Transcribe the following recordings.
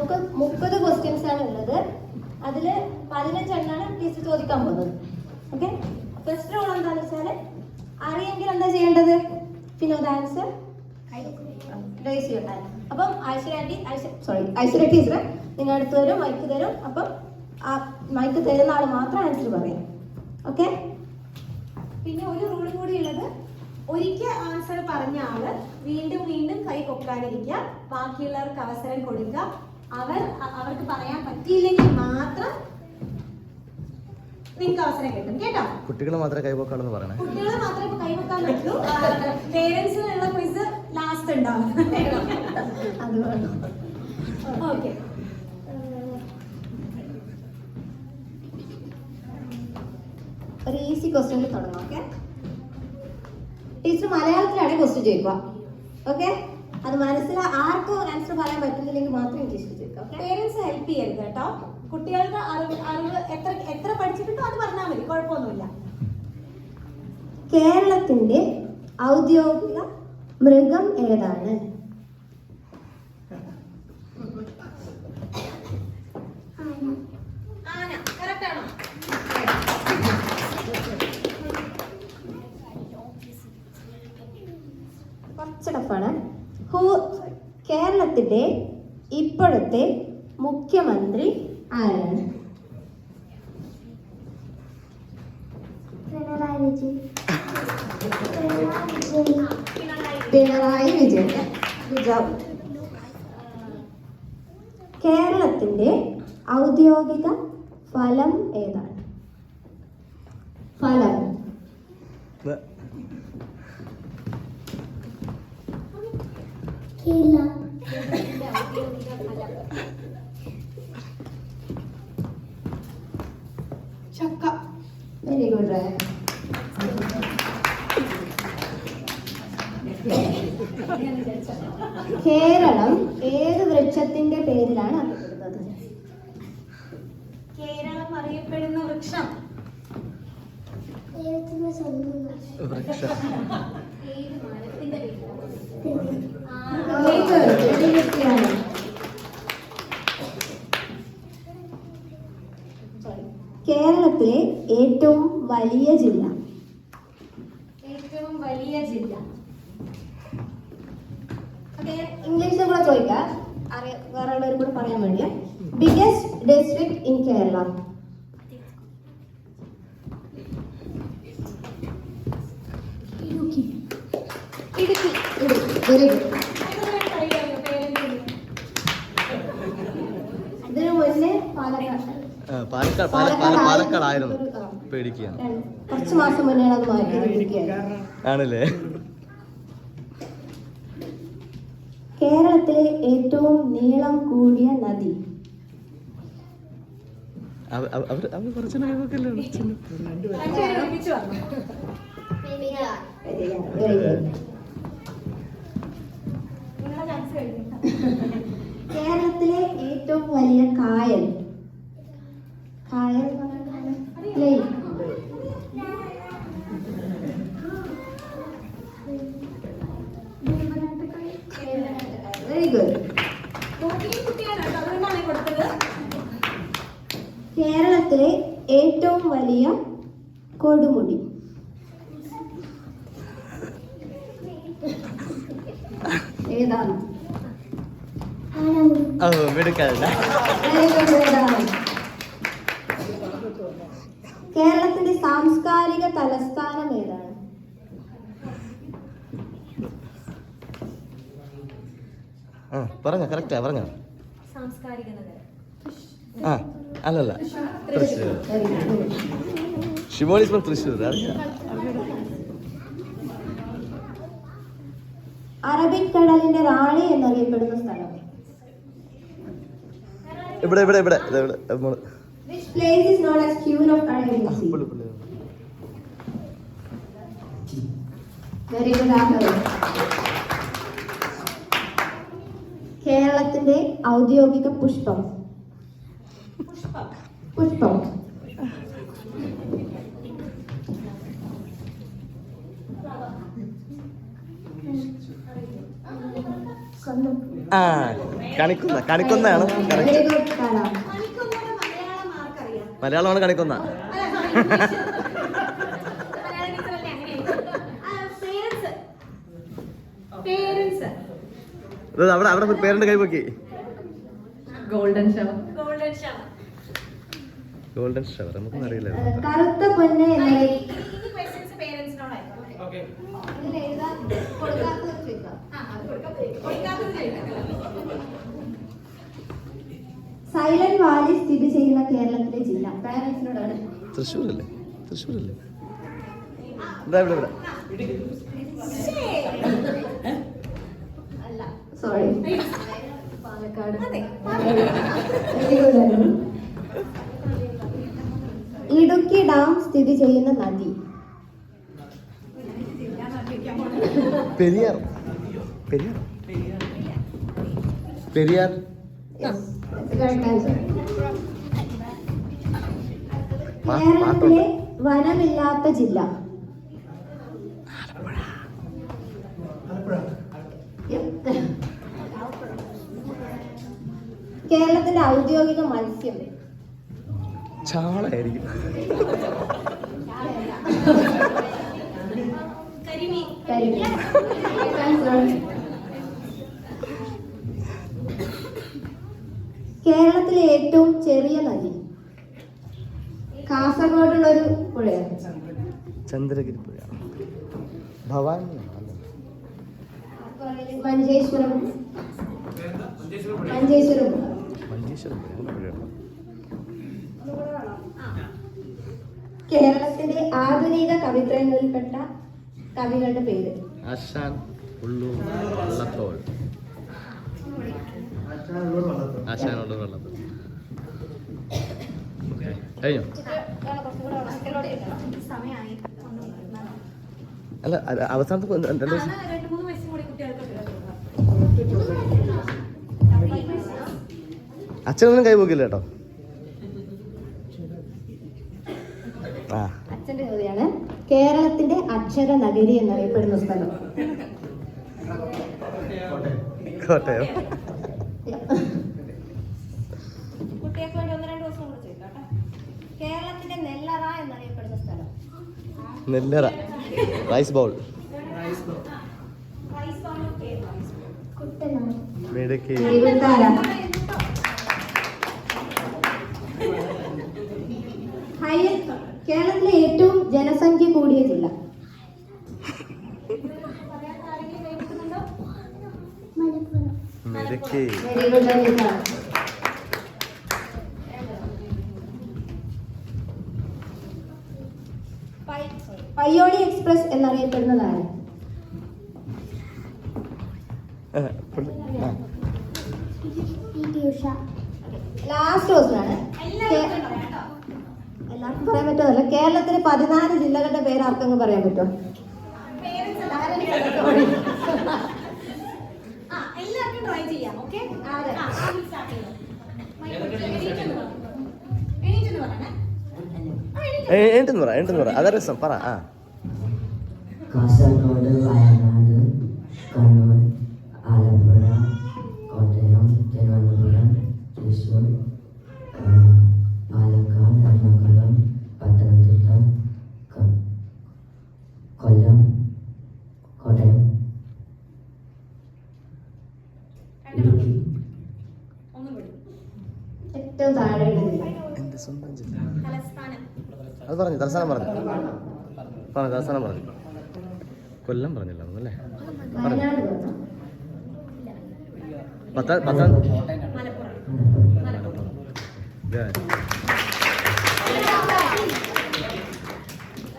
നമുക്ക് 30 ക്വസ്റ്റ്യൻസ് ആണ് ഉള്ളത്. അതിൽ 15 എണ്ണാണ് ടീച്ചർ ചോദിക്കാൻ പോകുന്നത്. ഓക്കെ, ഫസ്റ്റ് റൂൾ എന്താണെന്ന് വെച്ചാൽ അറിയെങ്കിൽ എന്താ ചെയ്യേണ്ടത്? വിനോദ ആൻസർ റേസ് യുവർ ഹാൻഡ്. അപ്പം ഐശ്വര്യ ടീച്ചർ നിങ്ങളുടെ അടുത്ത് തരും, മൈക്ക് തരും. അപ്പം ആ മൈക്ക് തരുന്ന ആൾ മാത്രം ആൻസർ പറയാം. ഓക്കെ. പിന്നെ ഒരു റൂൾ കൂടി ഉള്ളത്, ഒരിക്കൽ ആൻസർ പറഞ്ഞ ആള് വീണ്ടും വീണ്ടും കൈ പൊക്കാതിരിക്കുക, ബാക്കിയുള്ളവർക്ക് അവസരം കൊടുക്കുക. അവർക്ക് പറയാൻ പറ്റിയില്ലെങ്കിൽ മാത്രം നിങ്ങൾക്ക് അവസരം കിട്ടും കേട്ടോ. കുട്ടികൾ മാത്രമേ കൈവക്കാണെന്ന് പറയണേ. കുട്ടികളെ മാത്രമേ ഇപ്പൊ കൈവക്കാൻ പറ്റൂ. പേരൻസിനുള്ള ക്വിസ് ലാസ്റ്റ് ഉണ്ടാവും. അത് വേണം. ഓക്കെ, ഒരു ഈസി ക്വസ്റ്റ്യനിൽ തുടങ്ങാം. ഓക്കെ, ടീച്ചർ മലയാളത്തിലാണ് ക്വസ്റ്റ്യൻ ചോദിക്കുക. ഓക്കെ, അത് ആർക്കും ആൻസർ പറയാൻ പറ്റുന്നില്ലെങ്കിൽ മാത്രം ഇംഗ്ലീഷിൽ ചോദിക്കാം. പേരൻസ് ഹെൽപ്പ് ചെയ്യരുത് കേട്ടോ. കുട്ടികളുടെ അറിവ് എത്ര പഠിച്ചിട്ടുണ്ടോ അത് പറഞ്ഞാൽ മതി, കുഴപ്പമൊന്നുമില്ല. കേരളത്തിന്റെ ഔദ്യോഗിക മൃഗം ഏതാണ്? ആന. കറക്റ്റ് ആണോ? കുറച്ച് ടഫാണ്. കേരളത്തിന്റെ ഇപ്പോഴത്തെ മുഖ്യമന്ത്രി ആരാണ്? പിണറായി വിജയൻ. കേരളത്തിന്റെ ഔദ്യോഗിക ഫലം ഏതാണ്? ഫലം ചക്ക. Very good. കേരളം ഏത് വൃക്ഷത്തിന്റെ പേരിലാണ് അറിയപ്പെടുന്നത്? കേരളം അറിയപ്പെടുന്ന വൃക്ഷം ഏത് മരത്തിന്റെ പേരിലാണ്? കേരളത്തിലെ ഏറ്റവും വലിയ ജില്ല? ഏറ്റവും വലിയ ജില്ല. ഇംഗ്ലീഷിൽ കൂടെ ചോദിക്കാം, വേറെ ഉള്ളവരും കൂടെ പറയാൻ വേണ്ടിയാ. Biggest district in Kerala? Idukki. Very good. ഇതിനു മുന്നേ പാലക്കാടായിരുന്നു. പേടിക്കുകയാണ്. കുറച്ച് മാസം മുന്നേ അത് മാറ്റിയത് ആണല്ലേ. കേരളത്തിലെ ഏറ്റവും നീളം കൂടിയ നദി? കേരളത്തിലെ ഏറ്റവും വലിയ കായൽ? Very good. കേരളത്തിലെ ഏറ്റവും വലിയ കൊടുമുടി? ഏതാണ്? കേരളത്തിന്റെ സാംസ്കാരിക തലസ്ഥാനം ഏതാണ്? പറഞ്ഞോ, കറക്റ്റാ പറഞ്ഞോ. സാംസ്കാരിക നഗരം. അല്ലല്ല, തൃശ്ശൂർ. ഷിമോൾ ഇസ് തൃശ്ശൂർ. അറബിക്കടലിന്റെ റാണി എന്നറിയപ്പെടുന്ന സ്ഥലം? ഇവിടെ. Which place is known as Queen of Arabian Sea? Very good answer. കേരളത്തിന്റെ ഔദ്യോഗിക പുഷ്പം? പുഷ്പം. കണിക്കൊന്നയാണ് കറക്റ്റ്. വെരി ഗുഡ് കാല. കണിക്കൊന്നയുടെ മലയാളം ആർക്കറിയാം? മലയാളമാണ് കണിക്കൊന്ന. അല്ല, sorry, ഇംഗ്ലീഷ്. മലയാളം ടീച്ചറല്ലേ അങ്ങനെയായിരിക്കും. Parents. അവിടെ പേരന്റ് കൈപ്പൊക്കി. Golden shower. Golden shower. Golden shower നമുക്കൊന്നും അറിയില്ല. കറുത്ത പൊന്ന് ഈ എന്നറിയ questions പേരൻസിനോടായിരുന്നു. ഇതിൽ എഴുതാൻ കൊടുക്കാത്തത് ചോദിക്കാം. കൊടുക്കാത്തത് ചോദിക്കാം. സൈലന്റ് വാലി സ്ഥിതി ചെയ്യുന്ന കേരളത്തിലെ ജില്ല. പാരന്റ്സിനോടാണ്. തൃശ്ശൂരല്ലേ? ഇവിടെ അല്ല, സോറി. പാലക്കാട്. അതെ. Very good ആയിരുന്നു. ഇടുക്കി ഡാം സ്ഥിതി ചെയ്യുന്ന നദി. Periyar. Yes, that's the correct answer. പാട്ടുണ്ട്. കേരളത്തിലെ വനമില്ലാത്ത ജില്ല. Yep. കേരളത്തിന്റെ ഔദ്യോഗിക മത്സ്യം. ചാളയായിരിക്കും. കരിമീൻ. കരിമീൻ. Answer. കേരളത്തിലെ ഏറ്റവും ചെറിയ നദി. കാസർഗോഡുള്ള ഒരു പുഴയാണ്. ചന്ദ്രഗിരി പുഴ. ഭവാനി. മഞ്ചേശ്വരം. മഞ്ചേശ്വരം പുഴയാണ്. കേരളത്തിന്റെ ആധുനിക കവിത്രയങ്ങളിൽപ്പെട്ട കവികളുടെ പേര്. ആശാൻ ഉള്ളൂർ വള്ളത്തോൾ. ആശാനുള്ളൂർ വള്ളത്തോൾ. കഴിഞ്ഞോ? സമയമായി. അല്ല അവസാനത്തെ 2 ദിവസം 2-3 വയസ്സും കൂടി കുട്ടികൾക്ക് അച്ഛനൊന്നും കൈപോക്കില്ല കേട്ടോ. ആ അച്ഛന്റെ ചോദ്യമാണ്. കേരളത്തിന്റെ അക്ഷര നഗരി എന്നറിയപ്പെടുന്ന സ്ഥലം. കോട്ടയം. കുട്ടികൾക്ക് വേണ്ടി 1-2 ദിവസം കൂടെ ചോദിക്കാം കേട്ടോ. കേരളത്തിന്റെ നെല്ലറ എന്നറിയപ്പെടുന്ന സ്ഥലം. നെല്ലറ. Rice bowl. കുട്ടനാട്. മിടുക്കി. കേരളത്തിലെ ഏറ്റവും ജനസംഖ്യ കൂടിയ ജില്ല. മിടുക്കി. Very good Anitha. Payyoli express എന്നറിയപ്പെടുന്നതാണ്. ലാസ്റ്റ് ക്വസ്റ്റ്യൻ ആണ്. എല്ലാവർക്കും പറയാൻ പറ്റുമല്ല. കേരളത്തിലെ 14 ജില്ലകളുടെ പേര് ആർക്കെങ്കിലും പറയാൻ പറ്റുമോ? എല്ലാവർക്കും ട്രൈ ചെയ്യാം. ഓക്കെ, എഴുണ്ടെന്ന് പറ അതാ രസം പറ. ആ കാസർഗോഡ്, വയനാട്, കണ്ണൂർ, ആലപ്പുഴ, കോട്ടയം, തിരുവനന്തപുരം, തൃശ്ശൂർ, പാലക്കാട്, എറണാകുളം, പത്തനംതിട്ട, കൊല്ലം, കോട്ടയം, ഇടുക്കി. ഏറ്റവും താഴെയുള്ള ജില്ല. എന്റെ സ്വന്തം ജില്ല. തലസ്ഥാനം. അത് പറഞ്ഞു. തലസ്ഥാനം പറഞ്ഞു. തലസ്ഥാനം പറഞ്ഞു. കൊല്ലം പറഞ്ഞില്ല അല്ലേ? വയനാട് പറഞ്ഞു.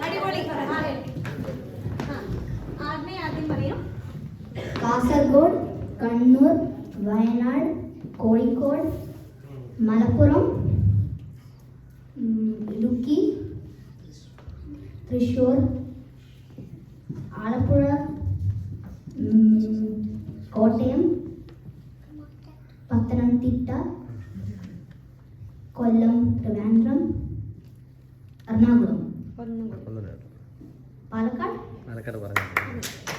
അടിപൊളി. ആദ്യം പറയും. കാസർഗോഡ്, കണ്ണൂർ, വയനാട്, കോഴിക്കോട്, മലപ്പുറം, ഇടുക്കി, തൃശ്ശൂർ, ആലപ്പുഴ, കോട്ടയം, പത്തനംതിട്ട, കൊല്ലം, ട്രിവാൻഡ്രം, എറണാകുളം, പാലക്കാട്. പാലക്കാട് പറഞ്ഞു.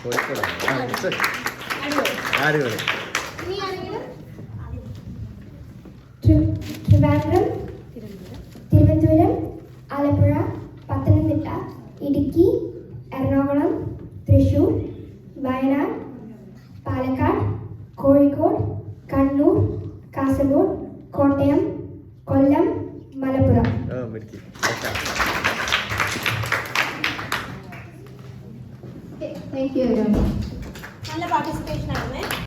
കോഴിക്കോട്. അടിപൊളി. ആരുപോലെ ഇനി ആരെങ്കിലും? ട്രിവാൻഡ്രം, തിരുവനന്തപുരം, ആലപ്പുഴ, പത്തനംതിട്ട, ഇടുക്കി, എറണാകുളം, തൃശൂർ, വയനാട്, പാലക്കാട്, കോഴിക്കോട്, കണ്ണൂർ, കാസർഗോഡ്, കോട്ടയം, കൊല്ലം, മലപ്പുറം. Thank you. നല്ല പാർട്ടിസിപ്പേഷൻ ആണ്.